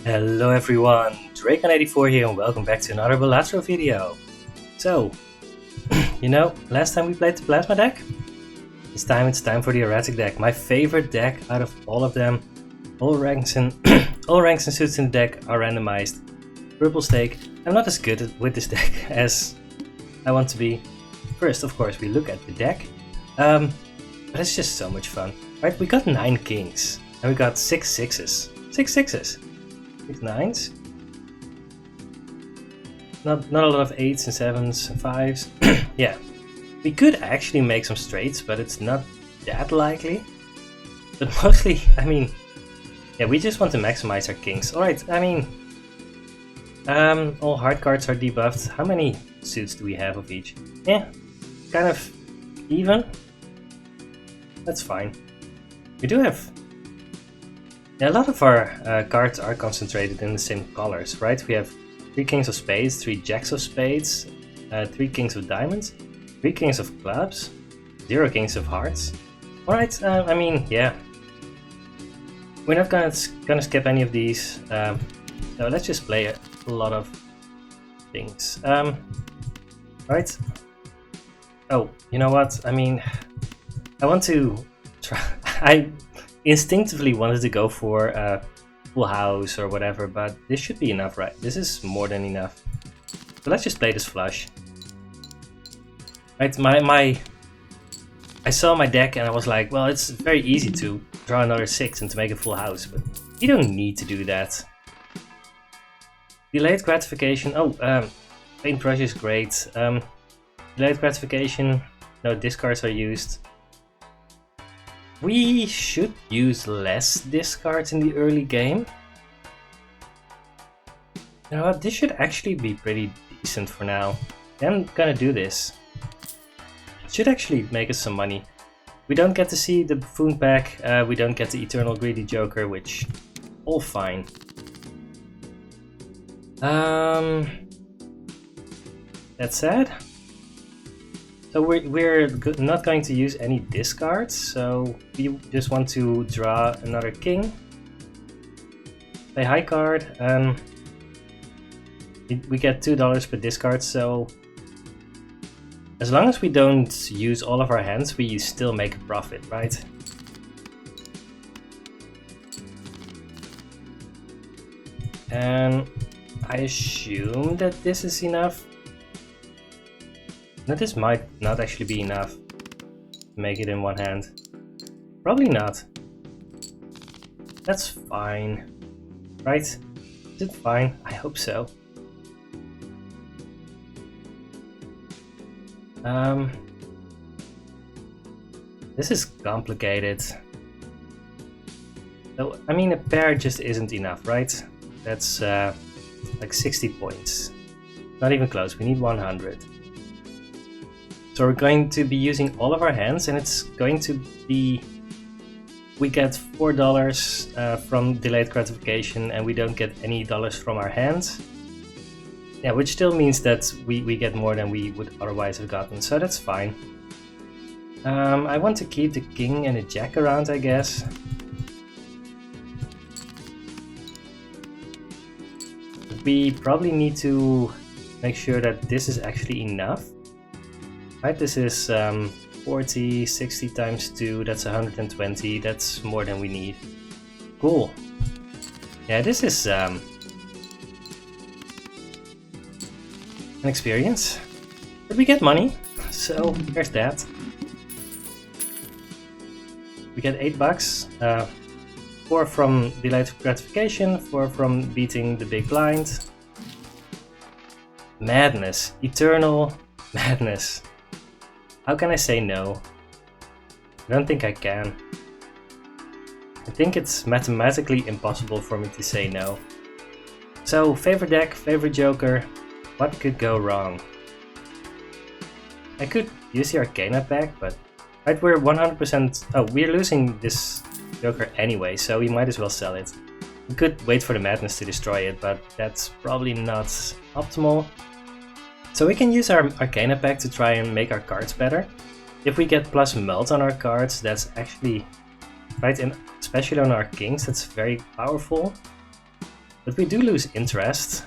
Hello everyone, Drake84 here and welcome back to another Balatro video. So, last time we played the Plasma deck? This time it's time for the Erratic deck, my favorite deck out of all of them. All ranks and all ranks and suits in the deck are randomized. Purple stake, I'm not as good with this deck as I want to be. First, of course, we look at the deck, but it's just so much fun. Right, we got 9 kings and we got 6 sixes. 6 sixes. 6 nines. Not a lot of 8s and 7s and 5s. Yeah, we could actually make some straights, but it's not that likely. But mostly, yeah, we just want to maximize our kings. Alright, all hard cards are debuffed. How many suits do we have of each? Yeah, kind of even. That's fine. We do have... Yeah, a lot of our cards are concentrated in the same colors, right? We have 3 kings of spades, 3 jacks of spades, 3 kings of diamonds, 3 kings of clubs, 0 kings of hearts. Alright, yeah. We're not gonna skip any of these, so let's just play a lot of things. Right? Oh, you know what? I want to try... I instinctively wanted to go for a full house or whatever, but this should be enough, right? This is more than enough. So let's just play this flush. Right, I saw my deck and I was like, well, it's very easy to draw another 6 and to make a full house, but you don't need to do that. Delayed gratification. Oh, paintbrush is great. Delayed gratification. No discards are used. We should use less discards in the early game. You know what, this should actually be pretty decent for now. I'm gonna do this. It should actually make us some money. We don't get to see the Buffoon pack, we don't get the Eternal Greedy Joker, which... all fine. That's sad. So we're not going to use any discards, so we just want to draw another king. Play high card, we get $2 per discard, so as long as we don't use all of our hands, we still make a profit, right? And I assume that this is enough. Now this might not actually be enough to make it in one hand. Probably not. That's fine. Right? Is it fine? I hope so. This is complicated. So, a pair just isn't enough, right? That's like 60 points. Not even close, we need 100. So we're going to be using all of our hands, and it's going to be... We get $4 from delayed gratification, and we don't get any dollars from our hands. Yeah, which still means that we get more than we would otherwise have gotten, so that's fine. I want to keep the king and the jack around, I guess. But we probably need to make sure that this is actually enough. Right, this is 40, 60 times 2, that's 120, that's more than we need. Cool. Yeah, this is an experience. But we get money, so there's that. We get $8, 4 from delayed gratification, 4 from beating the big blind. Madness, eternal madness. How can I say no? I don't think I can. I think it's mathematically impossible for me to say no. So, favorite deck, favorite joker, what could go wrong? I could use the Arcana pack, but right, we're 100%... Oh, we're losing this joker anyway, so we might as well sell it. We could wait for the madness to destroy it, but that's probably not optimal. So we can use our Arcana pack to try and make our cards better. If we get plus melt on our cards, that's actually right, and especially on our kings, that's very powerful. But we do lose interest.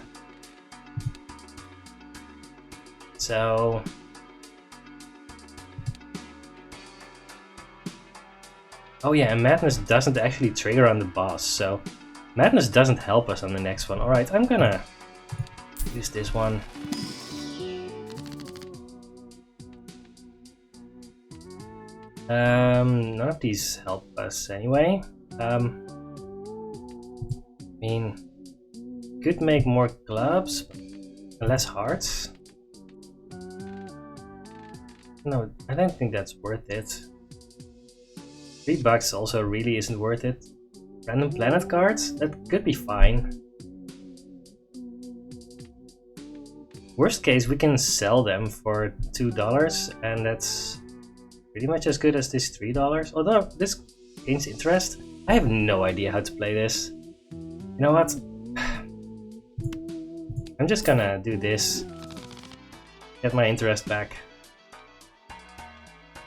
So... oh yeah, and Madness doesn't actually trigger on the boss, so Madness doesn't help us on the next one. Alright, I'm gonna use this one. None of these help us anyway. I mean, could make more clubs, but less hearts. No, I don't think that's worth it. $3 also really isn't worth it. Random planet cards? That could be fine. Worst case, we can sell them for $2, and that's pretty much as good as this $3. Although this gains interest. I have no idea how to play this. You know what? I'm just gonna do this. Get my interest back.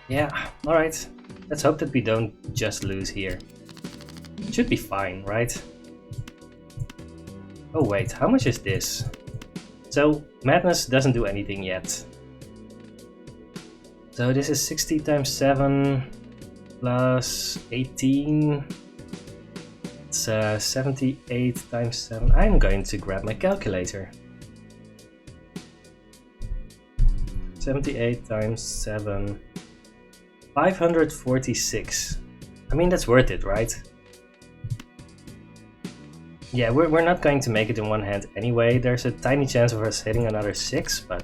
Yeah, alright. Let's hope that we don't just lose here. It should be fine, right? Oh wait, how much is this? So, Madness doesn't do anything yet. So this is 60 times 7 plus 18. It's 78 times 7. I'm going to grab my calculator. 78 times 7. 546. I mean, that's worth it, right? Yeah, we're not going to make it in one hand anyway. There's a tiny chance of us hitting another 6, but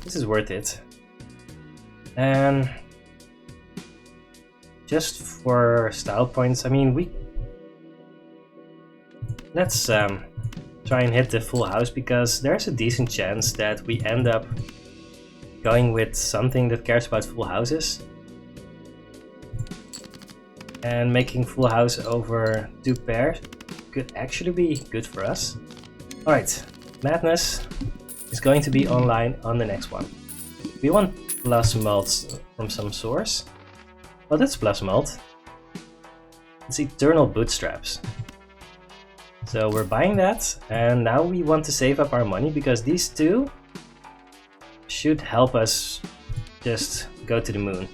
this is worth it. And just for style points, I mean, let's try and hit the full house, because there's a decent chance that we end up going with something that cares about full houses. And making full house over 2 pairs could actually be good for us. Alright, Madness is going to be online on the next one. We want plus mult from some source. Well, that's plus mult. It's Eternal Bootstraps. So we're buying that, and now we want to save up our money, because these two should help us just go to the moon.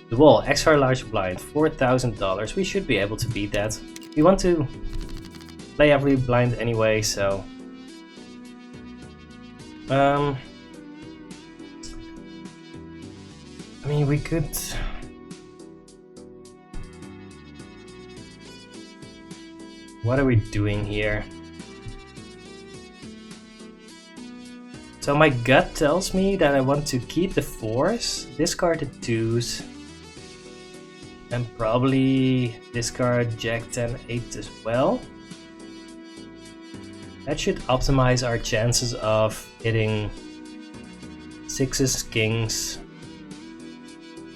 The wall, extra large blind, $4,000. We should be able to beat that. We want to play every blind anyway, so... I mean, we could... What are we doing here? So my gut tells me that I want to keep the 4s, discard the 2s, and probably discard Jack 10 8 as well. That should optimize our chances of hitting 6s, kings,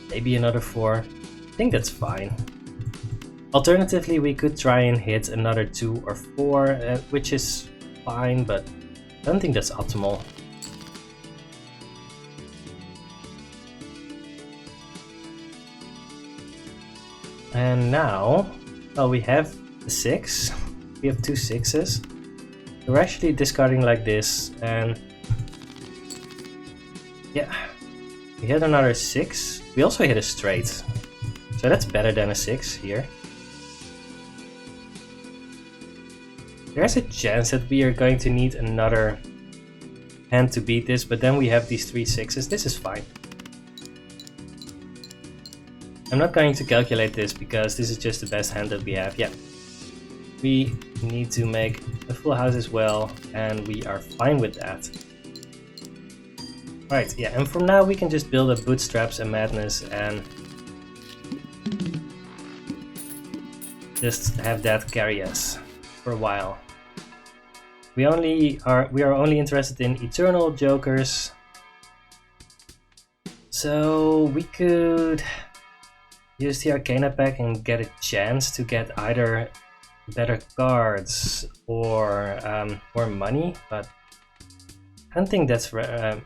maybe another 4. I think that's fine. Alternatively, we could try and hit another 2 or 4, which is fine, but I don't think that's optimal. And now, well, we have a 6. We have 2 6s. We're actually discarding like this, and yeah, we hit another 6. We also hit a straight, so that's better than a 6 here. There's a chance that we are going to need another hand to beat this, but then we have these 3 6s. This is fine. I'm not going to calculate this because this is just the best hand that we have. Yeah, we need to make a full house as well, and we are fine with that. Right, yeah, and from now we can just build up Bootstraps and Madness and just have that carry us for a while. We are only interested in Eternal Jokers, so we could use the Arcana pack and get a chance to get either better cards or more money, but I don't think that's going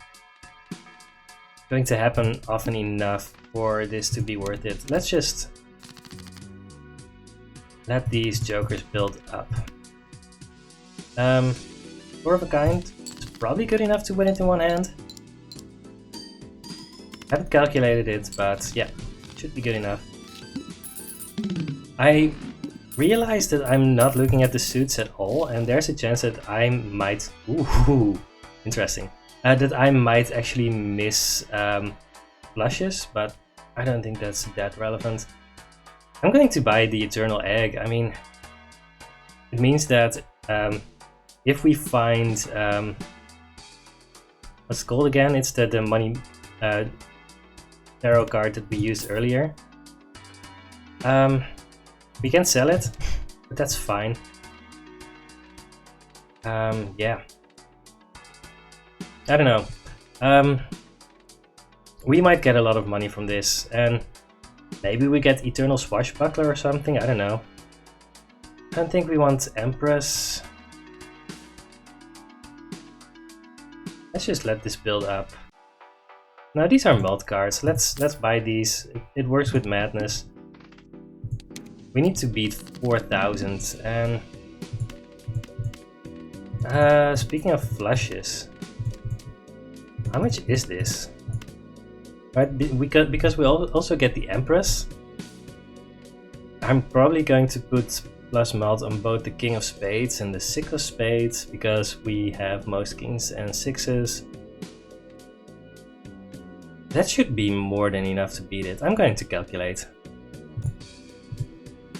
to happen often enough for this to be worth it. Let's just let these jokers build up. Four of a kind is probably good enough to win it in one hand. Haven't calculated it, but yeah, should be good enough. I realized that I'm not looking at the suits at all, and there's a chance that I might... Ooh, interesting. That I might actually miss flushes, but I don't think that's that relevant. I'm going to buy the Eternal Egg. I mean, it means that if we find... what's it called again? It's the money tarot card that we used earlier. We can sell it, but that's fine. Yeah. I don't know. We might get a lot of money from this, and maybe we get Eternal Swashbuckler or something, I don't know. I don't think we want Empress. Let's just let this build up. Now these are mult cards, let's buy these. It works with Madness. We need to beat 4,000, and speaking of flushes, how much is this? Right, because we also get the Empress. I'm probably going to put plus mult on both the King of Spades and the Six of Spades, because we have most kings and sixes. That should be more than enough to beat it. I'm going to calculate.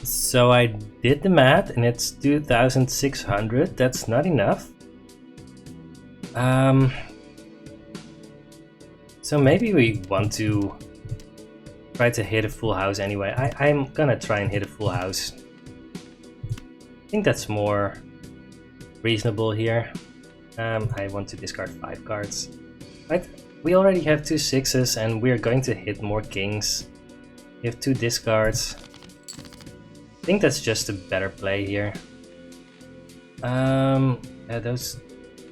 So I did the math, and it's 2,600. That's not enough. So maybe we want to try to hit a full house anyway. I'm gonna try and hit a full house. I think that's more reasonable here. I want to discard 5 cards. Right, we already have 2 sixes, and we're going to hit more kings. We have 2 discards. I think that's just a better play here. Yeah, those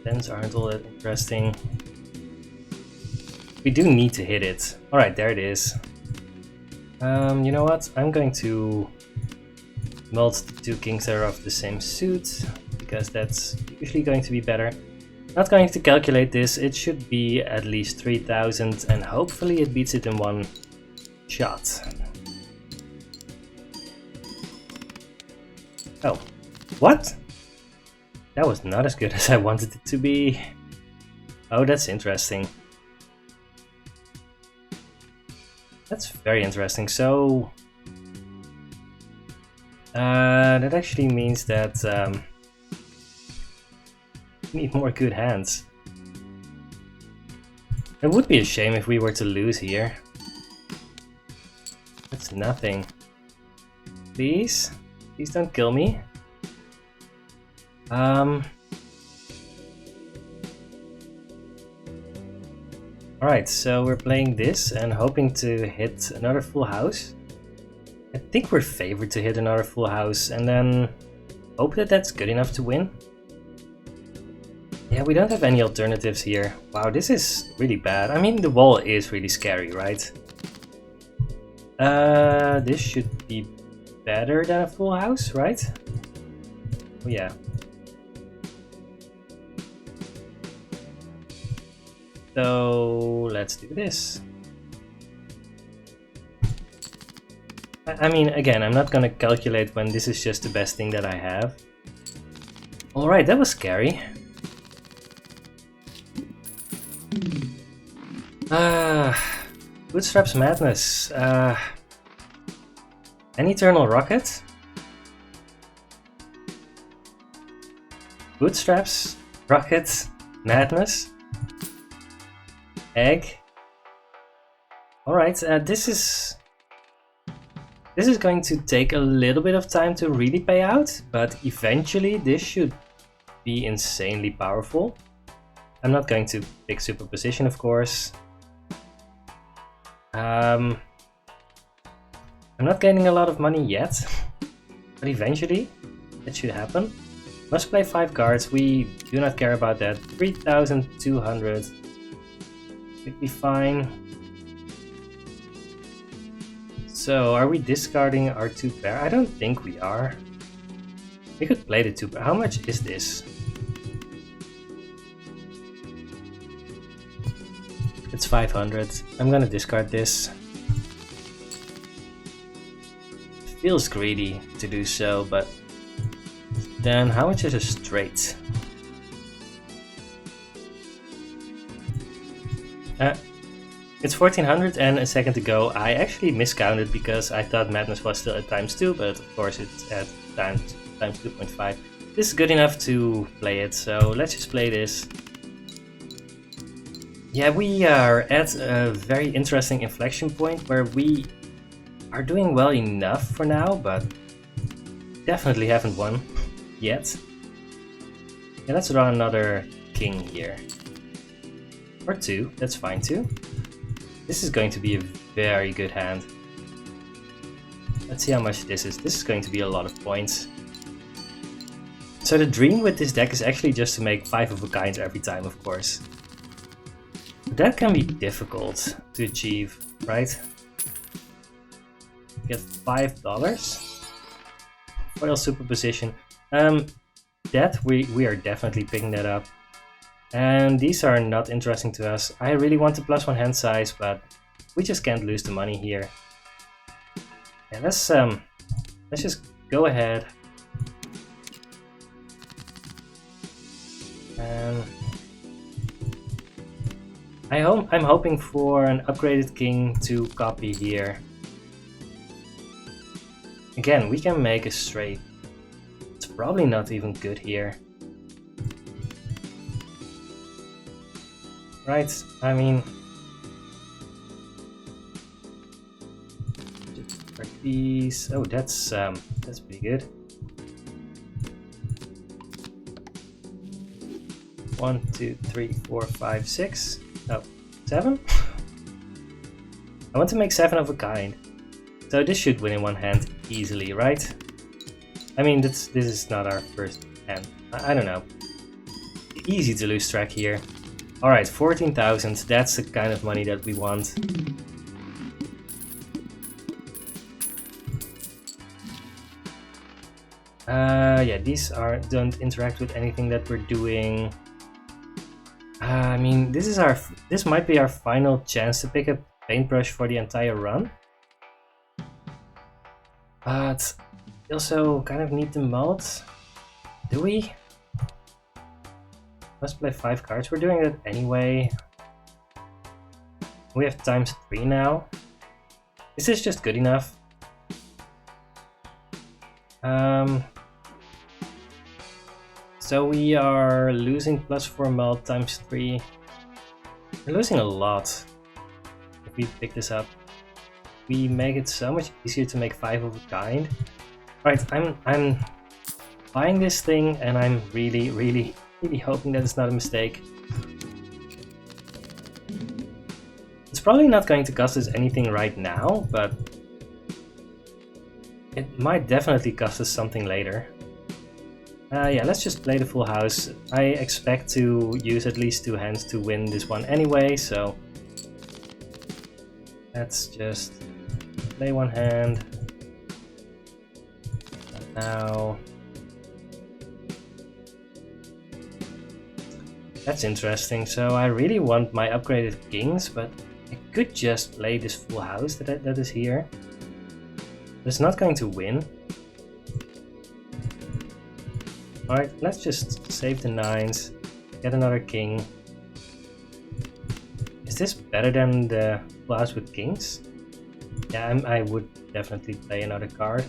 tens aren't all that interesting. We do need to hit it. Alright, there it is. You know what? I'm going to mult the 2 kings that are of the same suit, because that's usually going to be better. Not going to calculate this. It should be at least 3,000, and hopefully it beats it in one shot. Oh, what? That was not as good as I wanted it to be. Oh, that's interesting. That's very interesting. So that actually means that we need more good hands. It would be a shame if we were to lose here. That's nothing. Please? Please don't kill me. Alright, so we're playing this and hoping to hit another full house. I think we're favored to hit another full house, and then hope that that's good enough to win. Yeah, we don't have any alternatives here. Wow, this is really bad. I mean, the wall is really scary, right? This should be better than a full house, right? Oh yeah. So let's do this. I mean, again, I'm not gonna calculate when this is just the best thing that I have. Alright, that was scary. Bootstraps Madness. An Eternal Rocket? Bootstraps, Rocket, Madness, Egg. Alright, this is going to take a little bit of time to really pay out, but eventually this should be insanely powerful. I'm not going to pick Superposition, of course. I'm not gaining a lot of money yet, but eventually that should happen. Must play 5 cards, we do not care about that. 3,200 should be fine. So, are we discarding our 2 pair? I don't think we are. We could play the 2 pair. How much is this? It's 500. I'm gonna discard this. Feels greedy to do so, but then how much is a straight? It's 1400, and a second ago I actually miscounted because I thought Madness was still at ×2, but of course it's at times 2.5. This is good enough to play it, so let's just play this. Yeah, we are at a very interesting inflection point where we are doing well enough for now, but definitely haven't won yet. Yeah, let's draw another king here. Or 2, that's fine too. This is going to be a very good hand. Let's see how much this is. This is going to be a lot of points. So the dream with this deck is actually just to make 5 of a kind every time, of course. That can be difficult to achieve, right? Get $5. Foil superposition. That we are definitely picking that up. And these are not interesting to us. I really want the +1 hand size, but we just can't lose the money here. Yeah, let's just go ahead. And I'm hoping for an upgraded king to copy here. Again, we can make a straight. It's probably not even good here. Right, I mean... these... Oh, that's pretty good. 1, 2, 3, 4, 5, 6. Oh, 7? I want to make 7 of a kind. So this should win in one hand easily, right? I mean, this is not our first hand. I don't know. Easy to lose track here. Alright, 14,000. That's the kind of money that we want. Yeah, these don't interact with anything that we're doing. I mean, this might be our final chance to pick a paintbrush for the entire run. But we also kind of need the mods. Do we? Must play 5 cards. We're doing that anyway. We have ×3 now. Is this just good enough? So we are losing +4 mult ×3. We're losing a lot if we pick this up. We make it so much easier to make 5 of a kind. Right, I'm buying this thing, and I'm really hoping that it's not a mistake. It's probably not going to cost us anything right now, but it might definitely cost us something later. Yeah, let's just play the full house. I expect to use at least 2 hands to win this one anyway, so let's just play 1 hand. And now that's interesting. So I really want my upgraded kings, but I could just play this full house that is here. It's not going to win. Alright, let's just save the 9s, get another king. Is this better than the full house with kings? Yeah, I would definitely play another card.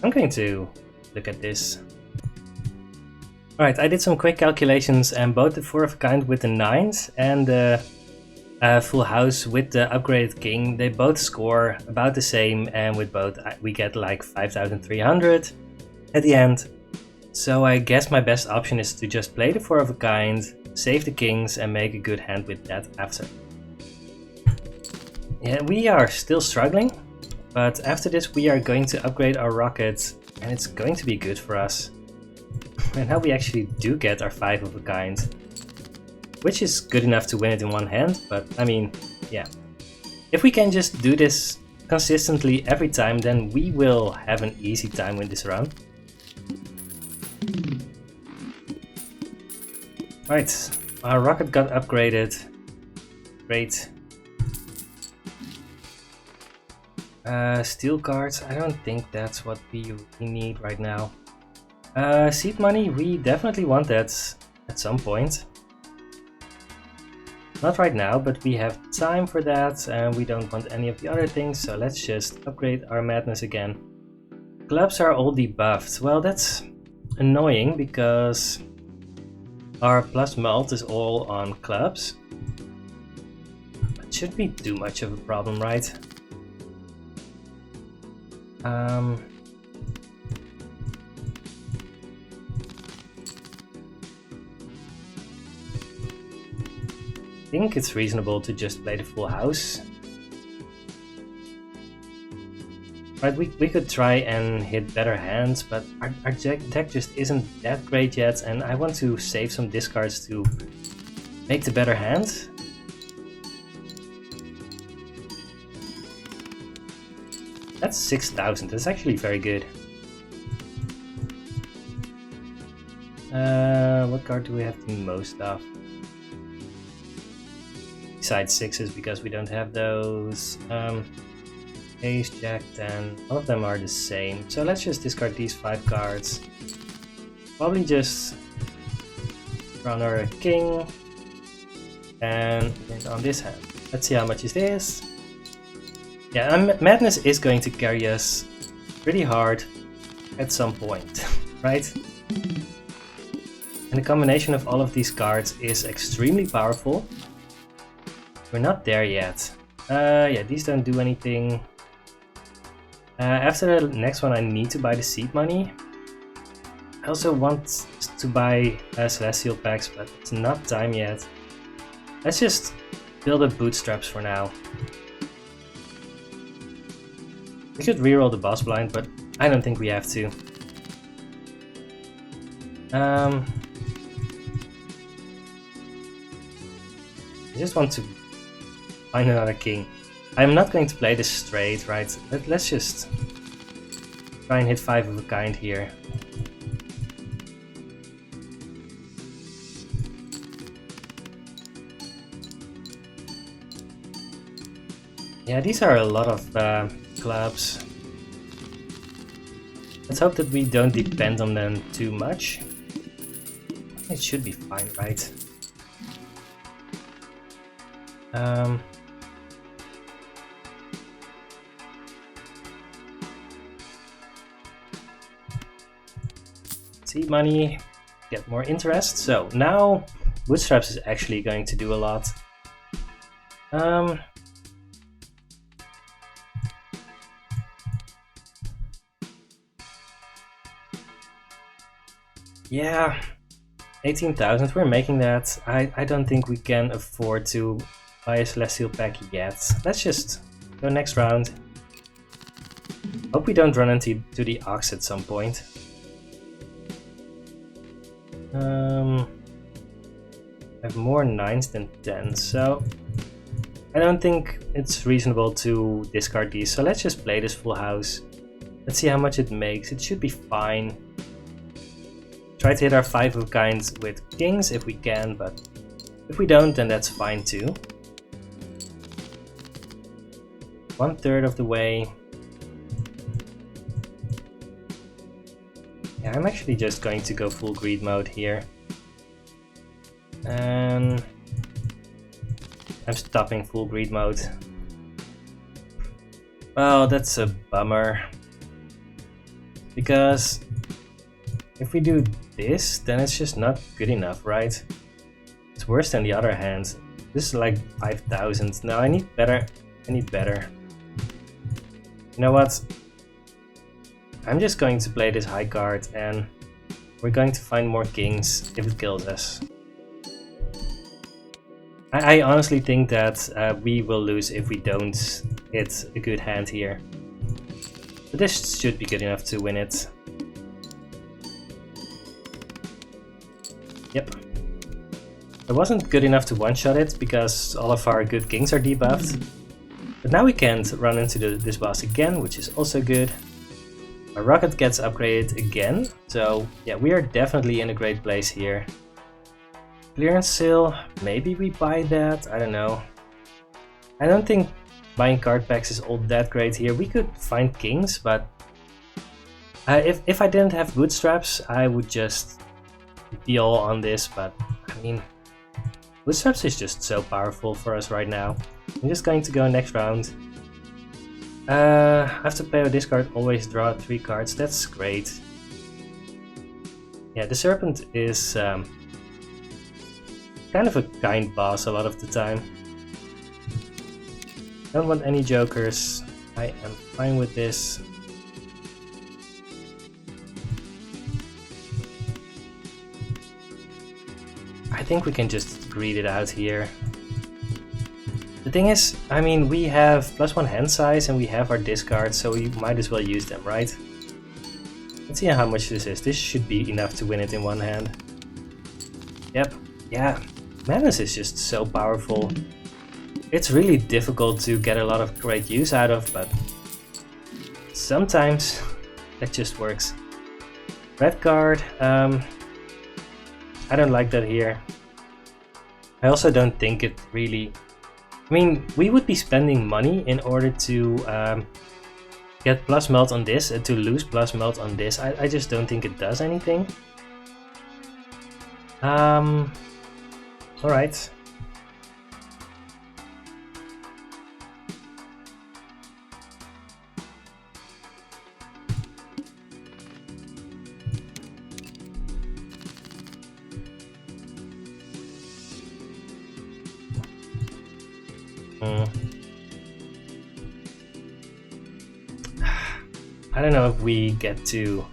I'm going to look at this. Alright, I did some quick calculations, and both the 4 of a kind with the 9s and the full house with the upgraded king, they both score about the same, and with both we get like 5,300 at the end. So I guess my best option is to just play the 4 of a kind, save the kings, and make a good hand with that after. Yeah, we are still struggling, but after this we are going to upgrade our rockets, and it's going to be good for us. And now we actually do get our 5 of a kind, which is good enough to win it in one hand, but I mean, yeah. If we can just do this consistently every time, then we will have an easy time with this run. Right, our rocket got upgraded. Great. Steel cards, I don't think that's what we need right now. Seed money, we definitely want that at some point. Not right now, but we have time for that, and we don't want any of the other things, so let's just upgrade our madness again. Clubs are all debuffed. Well, that's annoying because our plus mult is all on clubs. It shouldn't be too much of a problem, right? I think it's reasonable to just play the full house. Right, we could try and hit better hands, but our deck just isn't that great yet, and I want to save some discards to make the better hand. That's 6,000, that's actually very good. What card do we have the most of? Besides sixes, because we don't have those. Ace, Jack, 10, all of them are the same. So let's just discard these 5 cards. Probably just draw another king. And on this hand. Let's see how much is this. Yeah, Madness is going to carry us pretty hard at some point, right? And the combination of all of these cards is extremely powerful. We're not there yet. Yeah, these don't do anything. After the next one I need to buy the seed money. I also want to buy celestial packs, but it's not time yet. Let's just build up bootstraps for now. We could reroll the boss blind, but I don't think we have to. I just want to find another king. I'm not going to play this straight, right? Let's just try and hit 5 of a kind here. Yeah, these are a lot of clubs. Let's hope that we don't depend on them too much. It should be fine, right? Seed money, get more interest. So now bootstraps is actually going to do a lot. Yeah, 18,000, we're making that. I don't think we can afford to buy a celestial pack yet. Let's just go next round. Hope we don't run into the Ox at some point. I have more 9s than 10s, so I don't think it's reasonable to discard these. So let's just play this full house. Let's see how much it makes. It should be fine. Try to hit our 5 of kinds with kings if we can, but if we don't, then that's fine too. 1/3 of the way. Yeah, I'm actually just going to go full greed mode here. And I'm stopping full greed mode. Well, that's a bummer. Because if we do this, then it's just not good enough, right? It's worse than the other hand. This is like 5,000. No, I need better. I need better. You know what? I'm just going to play this high card and we're going to find more kings if it kills us. I honestly think that we will lose if we don't hit a good hand here. But this should be good enough to win it. Yep. It wasn't good enough to one-shot it because all of our good kings are debuffed. But now we can't run into this boss again, which is also good. Our rocket gets upgraded again, so yeah, we are definitely in a great place here. Clearance sale, maybe we buy that, I don't know. I don't think buying card packs is all that great here. We could find kings, but if I didn't have bootstraps, I would just be all on this, but I mean, bootstraps is just so powerful for us right now. I'm just going to go next round. I have to play a discard, always draw 3 cards, that's great. Yeah, the Serpent is kind of a kind boss a lot of the time. Don't want any jokers, I am fine with this. I think we can just greed it out here. The thing is, I mean, we have +1 hand size and we have our discards, so we might as well use them, right? Let's see how much this is. This should be enough to win it in one hand. Yep, yeah. Madness is just so powerful. It's really difficult to get a lot of great use out of, but sometimes that just works. Red card, I don't like that here. I also don't think it really... I mean, we would be spending money in order to get plus melt on this and to lose plus melt on this. I just don't think it does anything. Alright. I don't know if we get to...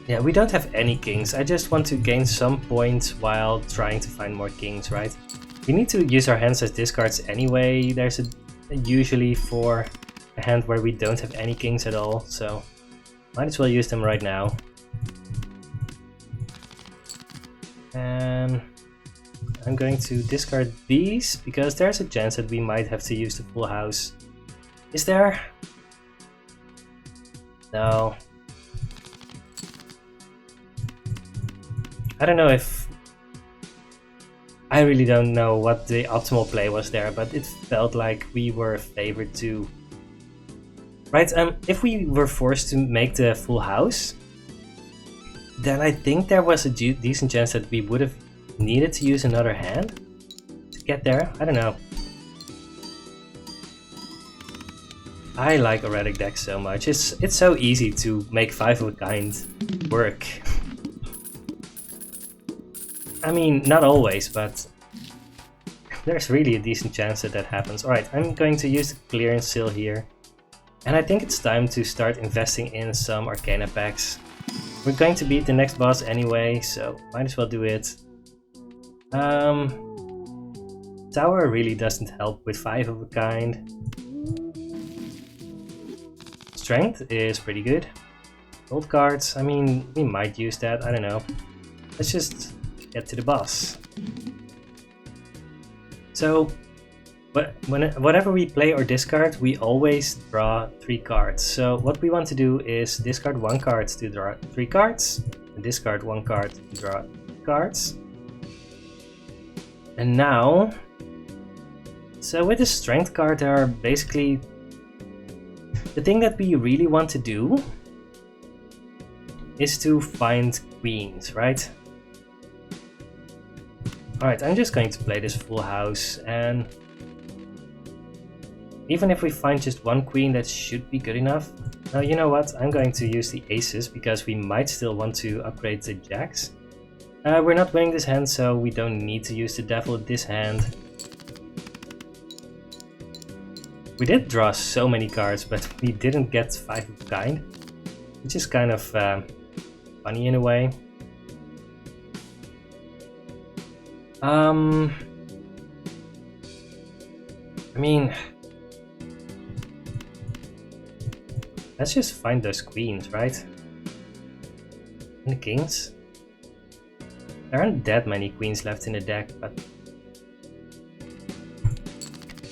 Yeah, we don't have any kings. I just want to gain some points while trying to find more kings, right? We need to use our hands as discards anyway. There's usually for a hand where we don't have any kings at all, so might as well use them right now. And I'm going to discard these because there's a chance that we might have to use the full house. Is there? No. I don't know if... I really don't know what the optimal play was there, but it felt like we were favored to... Right, if we were forced to make the full house, then I think there was a decent chance that we would have needed to use another hand to get there. I don't know. I like Erratic decks so much. It's so easy to make 5 of a kind work. I mean, not always, but there's really a decent chance that that happens. Alright, I'm going to use the clearance sale here. And I think it's time to start investing in some Arcana packs. We're going to beat the next boss anyway, so might as well do it. Tower really doesn't help with 5 of a kind. Strength is pretty good. Gold cards, I mean, we might use that, I don't know. Let's just get to the boss. So, whenever we play or discard, we always draw 3 cards. So what we want to do is discard 1 card to draw 3 cards, and discard 1 card to draw 3 cards. And now, so with the strength card, there are basically... The thing that we really want to do is to find queens, right? Alright, I'm just going to play this full house, and even if we find just 1 queen, that should be good enough. Now, you know what? I'm going to use the aces because we might still want to upgrade the jacks. We're not winning this hand, so we don't need to use the devil this hand. We did draw so many cards, but we didn't get 5 of a kind, which is kind of funny in a way. I mean, let's just find those queens, right? And the kings. There aren't that many queens left in the deck, but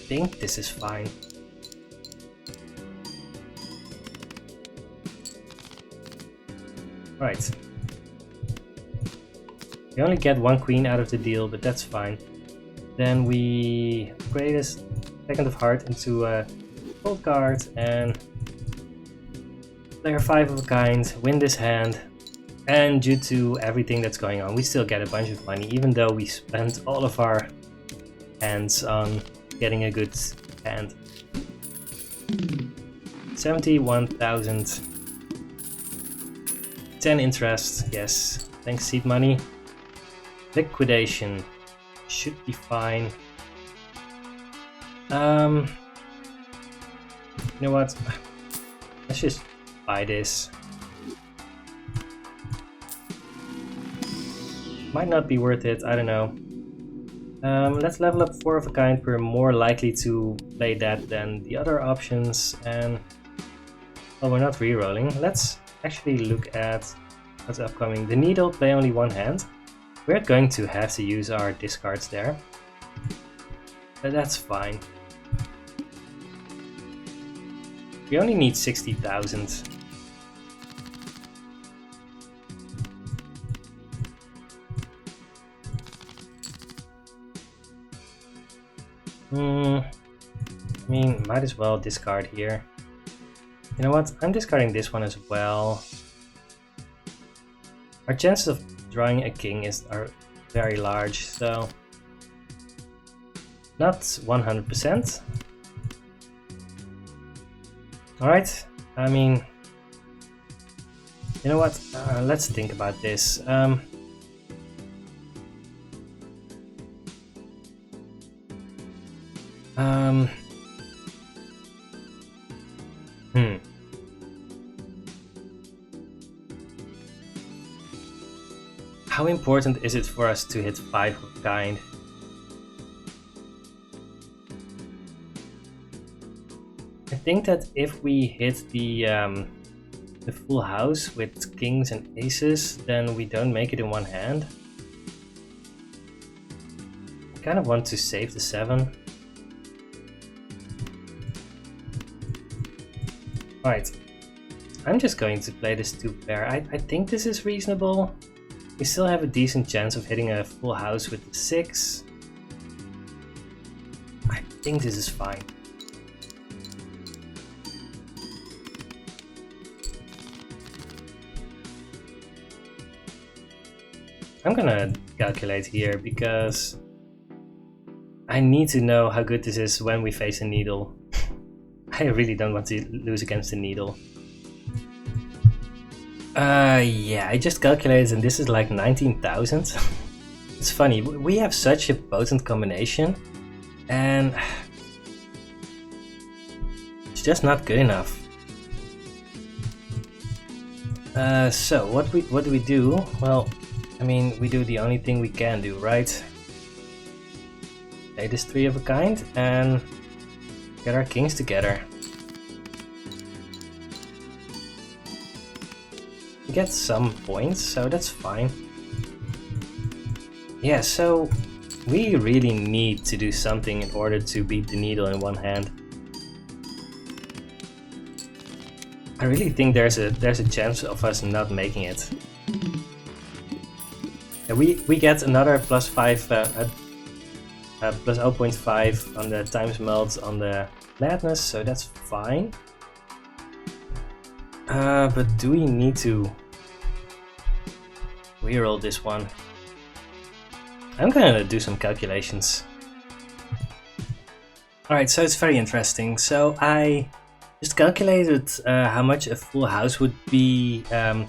think this is fine. Right. We only get one queen out of the deal, but that's fine. Then we upgrade a second of heart into a gold card and player 5 of a kind, win this hand. And due to everything that's going on, we still get a bunch of money, even though we spent all of our hands on getting a good hand. 71,000. 10 interest, yes. Thanks, seed money. Liquidation should be fine. You know what? Let's just buy this. Might not be worth it, I don't know. Let's level up 4 of a kind. We're more likely to play that than the other options. And well, we're not rerolling. Let's actually look at what's upcoming. The needle, play only one hand. We're going to have to use our discards there. But that's fine. We only need 60,000. I mean, might as well discard here. You know what? I'm discarding this one as well. Our chances of drawing a king are very large, so not 100%. Alright, I mean, you know what? Let's think about this. How important is it for us to hit 5 of a kind? I think that if we hit the full house with kings and aces, then we don't make it in one hand. I kind of want to save the 7. Right, I'm just going to play this 2 pair. I think this is reasonable. We still have a decent chance of hitting a full house with the 6. I think this is fine. I'm gonna calculate here because I need to know how good this is when we face a needle. I really don't want to lose against the needle. Yeah, I just calculated and this is like 19,000. It's funny, we have such a potent combination and it's just not good enough. So what do we do? Well, I mean, we do the only thing we can do, right? Play this 3 of a kind and get our kings together. We get some points, so that's fine. Yeah, so we really need to do something in order to beat the needle in one hand. I really think there's a chance of us not making it. Yeah, we get another +5, plus 0.5 on the times melt on the madness, so that's fine. But do we need to reroll this one? I'm gonna do some calculations. Alright, so it's very interesting. So I just calculated how much a full house would be, right,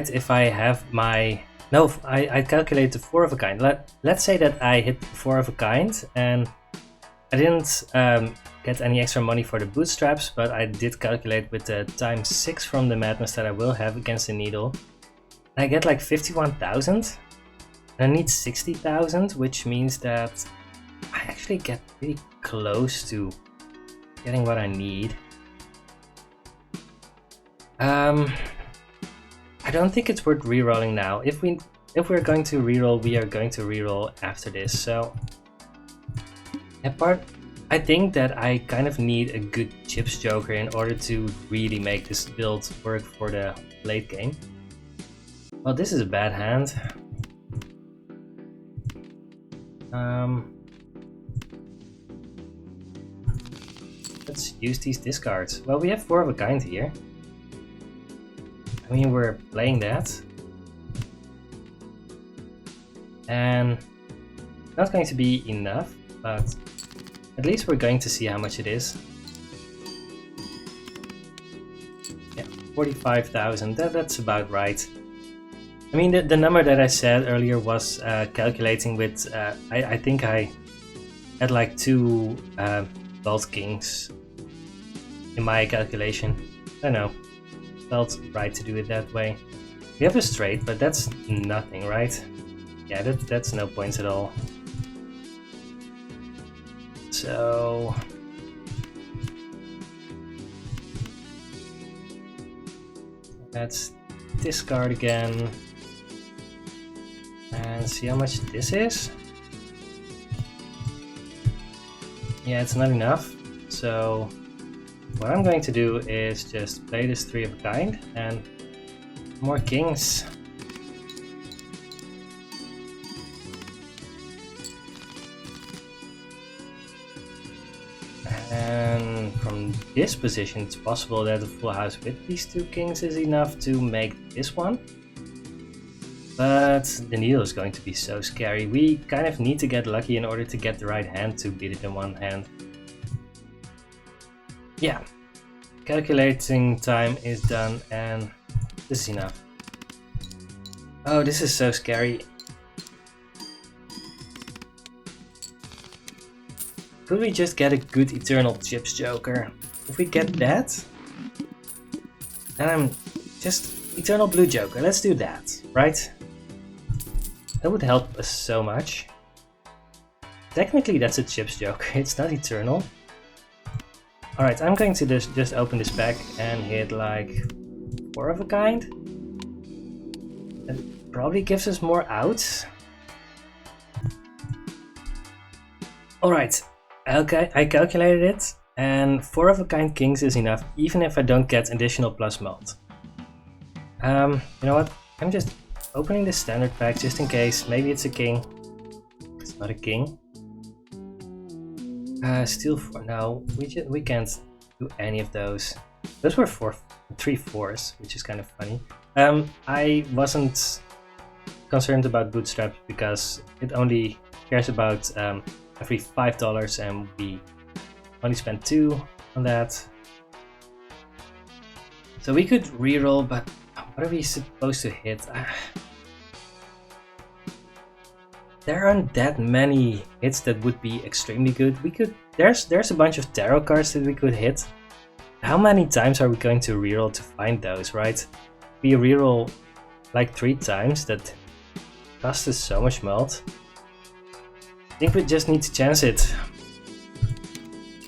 if I have my... No, I calculated 4 of a kind. Let's say that I hit 4 of a kind and I didn't get any extra money for the bootstraps, but I did calculate with the times 6 from the madness that I will have against the needle. I get like 51,000. I need 60,000, which means that I actually get pretty close to getting what I need. I don't think it's worth rerolling now. If we're going to reroll, we are going to reroll after this. So I think that I kind of need a good chips joker in order to really make this build work for the late game. Well, this is a bad hand. Let's use these discards. Well, we have 4 of a kind here. I mean, we're playing that. And not going to be enough, but at least we're going to see how much it is. Yeah, 45,000, that's about right. I mean, the number that I said earlier was calculating with, I think I had like 2 Belt Kings in my calculation. I don't know, felt right to do it that way. We have a straight, but that's nothing, right? Yeah, that's no points at all. So let's discard again and see how much this is. Yeah, it's not enough. So what I'm going to do is just play this 3 of a kind and more kings. And from this position, it's possible that a full house with these 2 kings is enough to make this one. But the needle is going to be so scary. We kind of need to get lucky in order to get the right hand to beat it in one hand. Yeah, calculating time is done and this is enough. Oh, this is so scary. Could we just get a good eternal chips joker? If we get that, then I'm just eternal blue joker. Let's do that, right? That would help us so much. Technically that's a chips joker, it's not eternal. Alright, I'm going to just open this pack and hit like 4 of a kind. That probably gives us more outs. Alright. Okay, I calculated it, and 4 of a kind kings is enough, even if I don't get additional plus mult. You know what? I'm just opening this standard pack just in case. Maybe it's a king. It's not a king. Steal 4. No, we can't do any of those. Those were 3 4s, which is kind of funny. I wasn't concerned about bootstraps because it only cares about every $5 and we only spent 2 on that. So we could reroll, but what are we supposed to hit? There aren't that many hits that would be extremely good. We could there's a bunch of tarot cards that we could hit. How many times are we going to reroll to find those, right? We reroll like 3 times, that cost us so much mult. I think we just need to chance it.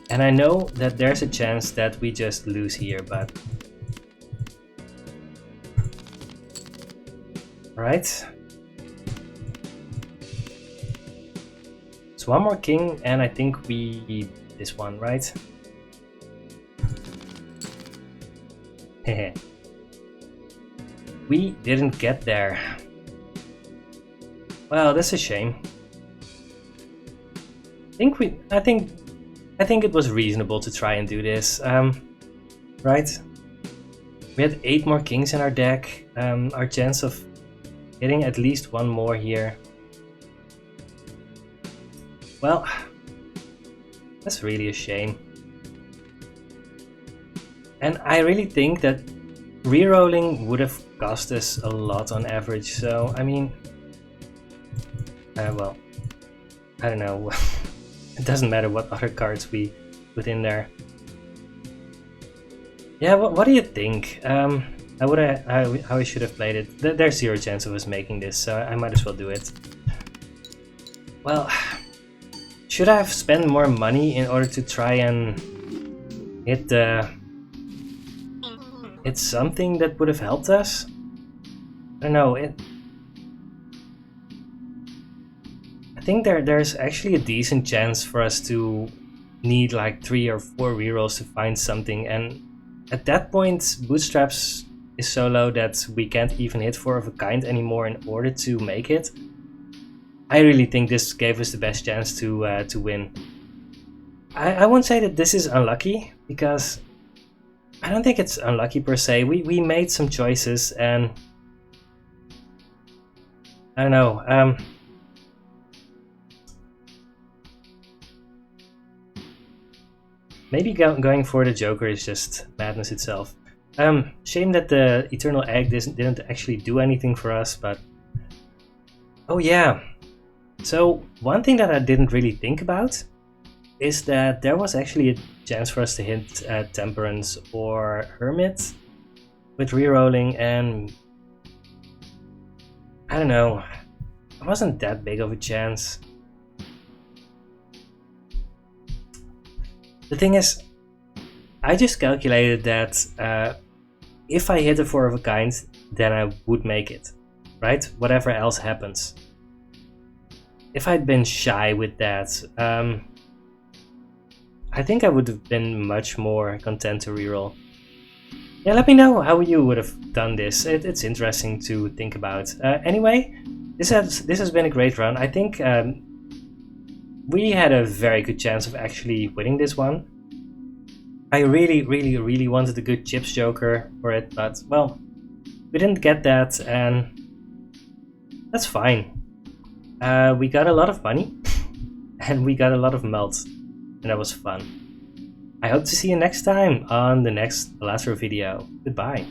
And I know that there's a chance that we just lose here, but... Right. So 1 more king, and I think we need this one, right? Hehe. We didn't get there. Well, that's a shame. I think it was reasonable to try and do this, right? We had 8 more kings in our deck. Our chance of getting at least 1 more here. Well, that's really a shame. And I really think that rerolling would have cost us a lot on average. So I mean, well, I don't know. It doesn't matter what other cards we put in there. Yeah, what do you think? How I should have played it? There's 0 chance of us making this, so I might as well do it. Well, should I have spent more money in order to try and hit it's something that would have helped us? I don't know. I think there's actually a decent chance for us to need like 3 or 4 rerolls to find something, and at that point bootstraps is so low that we can't even hit 4 of a kind anymore in order to make it. I really think this gave us the best chance to win. I won't say that this is unlucky, because I don't think it's unlucky per se. We made some choices, and I don't know. Maybe going for the Joker is just madness itself. Shame that the Eternal Egg didn't actually do anything for us, but... Oh yeah. So, one thing that I didn't really think about is that there was actually a chance for us to hit Temperance or Hermit with rerolling, and... I don't know. It wasn't that big of a chance. The thing is, I just calculated that if I hit a 4 of a kind, then I would make it, right? Whatever else happens. If I'd been shy with that, I think I would have been much more content to reroll. Yeah, let me know how you would have done this. It's interesting to think about. Anyway, this has been a great run. I think we had a very good chance of actually winning this one. I really wanted a good Chips Joker for it, but well, we didn't get that, and that's fine. We got a lot of money, and we got a lot of melt, and that was fun. I hope to see you next time on the next Balatro video. Goodbye.